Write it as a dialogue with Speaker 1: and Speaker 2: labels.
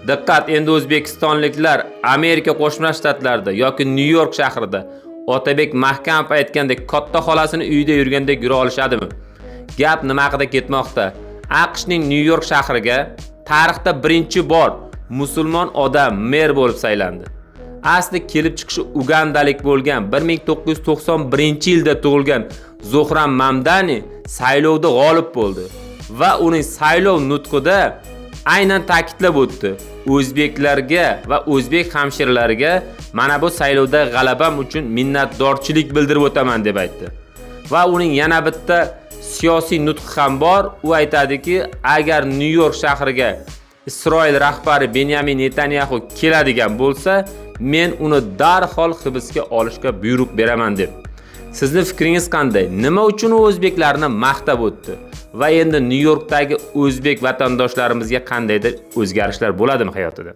Speaker 1: Diqqat, endi o'zbekistonliklar Amerika Qo'shma Shtatlarida yoki Nyu-York shahrida Otabek Mahkamov aytgandek katta xolasini uyida yurgandek yura olishadimi? Gap nima haqida ketmoqda? AQShning Nyu-York shahriga tarixda birinchi bor musulmon odam mer bo'lib saylandi. Asli kelib chiqishi ugandalik bo'lgan 1991-yilda tug'ilgan Zohram Mamdani saylovda g'olib bo'ldi va uning saylov nutqida aynan ta'kidlab o'tdi. O'zbeklarga va o'zbek hamshiralariga mana bu saylovda g'alabam uchun minnatdorchilik bildirib o'taman deb aytdi. Va uning yana bitta siyosiy nutqi ham bor. U aytadiki, agar Nyu-York shahriga Isroil rahbari Benyamin Netanyahu keladigan bo'lsa, men uni darhol hibsga olishga buyruq beraman deb. Sizni fikringiz qanday? Nima uchun u o'zbeklarni maqtab o'tdi? Va endi Nyu-Yorkdagi o'zbek vatandoshlarimizga qandaydir o'zgarishlar bo'ladimi hayotida?